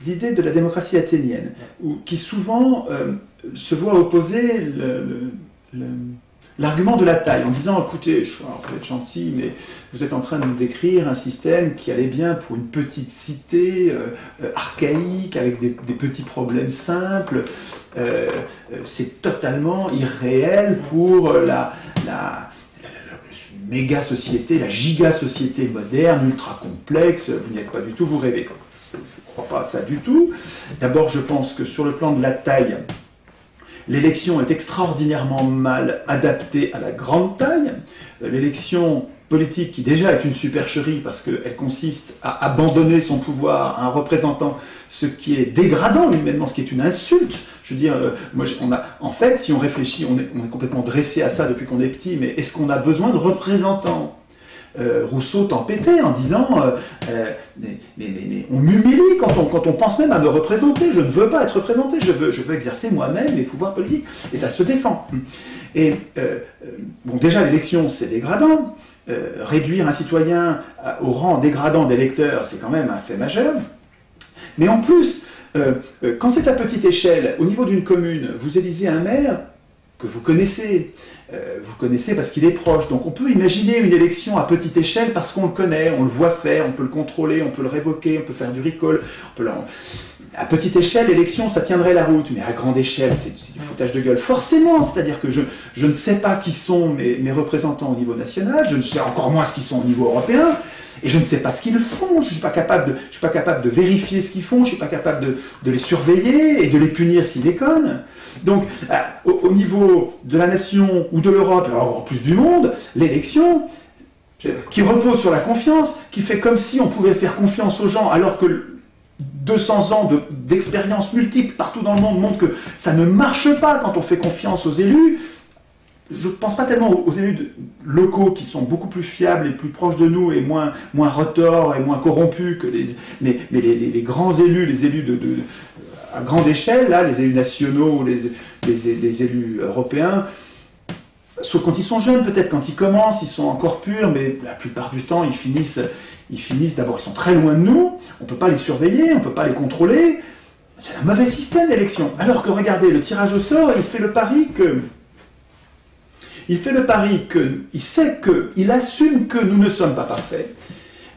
l'idée de la démocratie athénienne, qui souvent se voit opposer l'argument de la taille, en disant, écoutez, vous êtes gentil, mais vous êtes en train de nous décrire un système qui allait bien pour une petite cité archaïque, avec des petits problèmes simples. C'est totalement irréel pour la méga-société, la giga-société moderne, ultra complexe. Vous n'y êtes pas du tout, vous rêvez. Je ne crois pas à ça du tout. D'abord, je pense que sur le plan de la taille, l'élection est extraordinairement mal adaptée à la grande taille. L'élection politique, qui déjà est une supercherie parce qu'elle consiste à abandonner son pouvoir à un représentant, ce qui est dégradant humainement, ce qui est une insulte. Je veux dire, en fait, si on réfléchit, on est complètement dressé à ça depuis qu'on est petit, mais est-ce qu'on a besoin de représentants ? Rousseau tempêtait en disant mais on m'humilie quand on pense même à me représenter, je ne veux pas être représenté, je veux exercer moi-même mes pouvoirs politiques, et ça se défend. Et bon, déjà l'élection c'est dégradant, réduire un citoyen au rang dégradant d'électeur c'est quand même un fait majeur, mais en plus quand c'est à petite échelle, au niveau d'une commune, vous élisez un maire que vous connaissez parce qu'il est proche. Donc on peut imaginer une élection à petite échelle parce qu'on le connaît, on le voit faire, on peut le contrôler, on peut le révoquer, on peut faire du recall. À petite échelle, l'élection, ça tiendrait la route, mais à grande échelle, c'est du foutage de gueule. Forcément, c'est-à-dire que je ne sais pas qui sont mes représentants au niveau national, je ne sais encore moins ce qu'ils sont au niveau européen, et je ne sais pas ce qu'ils font, je ne suis pas capable de vérifier ce qu'ils font, je ne suis pas capable de les surveiller et de les punir s'ils déconnent. Donc, au niveau de la nation ou de l'Europe, et en plus du monde, l'élection, qui repose sur la confiance, qui fait comme si on pouvait faire confiance aux gens, alors que 200 ans d'expériences multiples partout dans le monde montrent que ça ne marche pas quand on fait confiance aux élus. Je ne pense pas tellement aux élus locaux qui sont beaucoup plus fiables et plus proches de nous et moins retors et moins corrompus que les grands élus, les élus à grande échelle, là, les élus nationaux, les élus européens, sauf quand ils sont jeunes, peut-être quand ils commencent, ils sont encore purs, mais la plupart du temps, ils finissent d'abord, ils sont très loin de nous, on ne peut pas les surveiller, on ne peut pas les contrôler. C'est un mauvais système d'élection. Alors que, regardez, le tirage au sort, il fait le pari qu'il sait qu'il assume que nous ne sommes pas parfaits.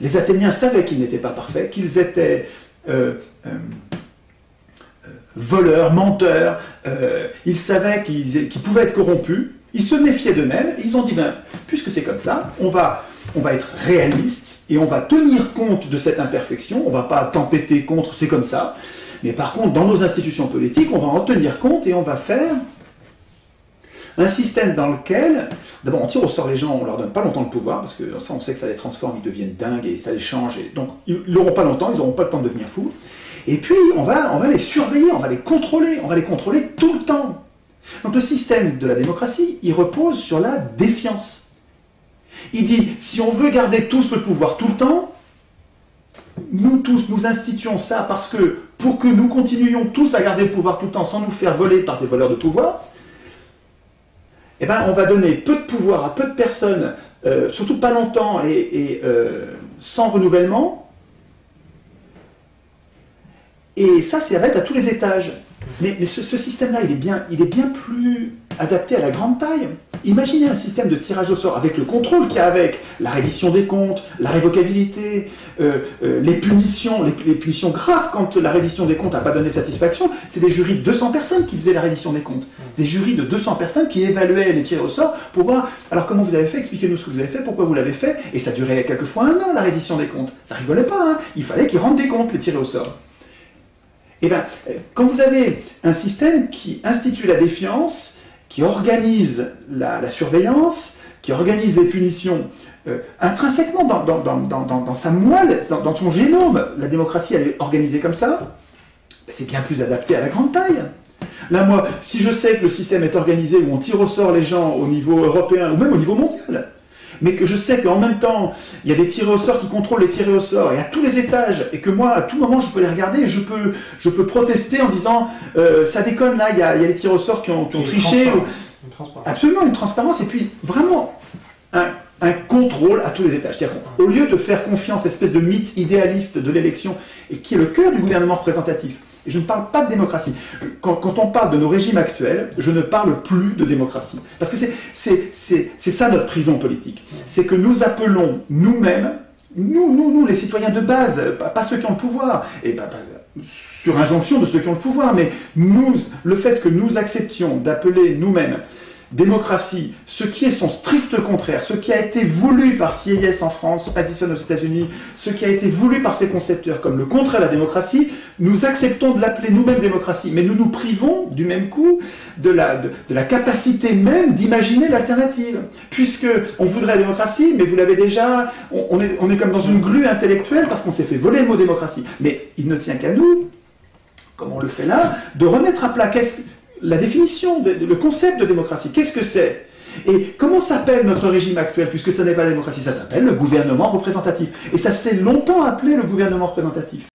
Les Athéniens savaient qu'ils n'étaient pas parfaits, qu'ils étaient voleurs, menteurs, ils savaient qu'ils pouvaient être corrompus, ils se méfiaient d'eux-mêmes, ils ont dit, puisque c'est comme ça, on va être réaliste et on va tenir compte de cette imperfection, on ne va pas tempêter contre, c'est comme ça, mais par contre, dans nos institutions politiques, on va en tenir compte et on va faire un système dans lequel, d'abord on tire au sort les gens, on leur donne pas longtemps le pouvoir, parce que ça on sait que ça les transforme, ils deviennent dingues et ça les change, et donc ils n'auront pas longtemps, ils n'auront pas le temps de devenir fous. Et puis on va les surveiller, on va les contrôler tout le temps. Donc le système de la démocratie, il repose sur la défiance. Il dit, si on veut garder tous le pouvoir tout le temps, nous tous, nous instituons ça parce que, pour que nous continuions tous à garder le pouvoir tout le temps sans nous faire voler par des voleurs de pouvoir, eh ben, on va donner peu de pouvoir à peu de personnes, surtout pas longtemps et sans renouvellement. Et ça va être à tous les étages. Mais ce système-là, il est bien plus adapté à la grande taille. Imaginez un système de tirage au sort avec le contrôle qu'il y a avec, la reddition des comptes, la révocabilité, les punitions graves quand la reddition des comptes n'a pas donné satisfaction. C'est des jurys de 200 personnes qui faisaient la reddition des comptes. Des jurys de 200 personnes qui évaluaient les tirs au sort pour voir, alors comment vous avez fait, expliquez-nous ce que vous avez fait, pourquoi vous l'avez fait, et ça durait quelquefois 1 an la reddition des comptes. Ça rigolait pas, hein. Il fallait qu'ils rendent des comptes, les tirés au sort. Eh bien, quand vous avez un système qui institue la défiance, qui organise la surveillance, qui organise les punitions, intrinsèquement dans sa moelle, dans son génome, la démocratie elle est organisée comme ça, c'est bien plus adapté à la grande taille. Là, moi, si je sais que le système est organisé où on tire au sort les gens au niveau européen ou même au niveau mondial, mais que je sais qu'en même temps, il y a des tirés au sort qui contrôlent les tirés au sort, et à tous les étages, et que moi, à tout moment, je peux les regarder, et je peux protester en disant ça déconne, là, il y a les tirés au sort qui ont triché. Une transparence. Absolument, une transparence, et puis vraiment un contrôle à tous les étages. C'est-à-dire qu'au lieu de faire confiance à cette espèce de mythe idéaliste de l'élection, et qui est le cœur du gouvernement représentatif. Et je ne parle pas de démocratie. Quand on parle de nos régimes actuels, je ne parle plus de démocratie. Parce que c'est ça notre prison politique. C'est que nous appelons nous-mêmes, nous, les citoyens de base, pas ceux qui ont le pouvoir, et pas sur injonction de ceux qui ont le pouvoir, mais le fait que nous acceptions d'appeler nous-mêmes démocratie, ce qui est son strict contraire, ce qui a été voulu par Sieyès en France, Pattison aux États-Unis, ce qui a été voulu par ses concepteurs comme le contraire de la démocratie, nous acceptons de l'appeler nous-mêmes démocratie, mais nous nous privons du même coup de la capacité même d'imaginer l'alternative. Puisque on voudrait la démocratie, mais vous l'avez déjà, on est comme dans une glu intellectuelle parce qu'on s'est fait voler le mot démocratie. Mais il ne tient qu'à nous, comme on le fait là, de remettre à plat la définition, le concept de démocratie. Qu'est-ce que c'est? Et comment s'appelle notre régime actuel, puisque ça n'est pas la démocratie? Ça s'appelle le gouvernement représentatif. Et ça s'est longtemps appelé le gouvernement représentatif.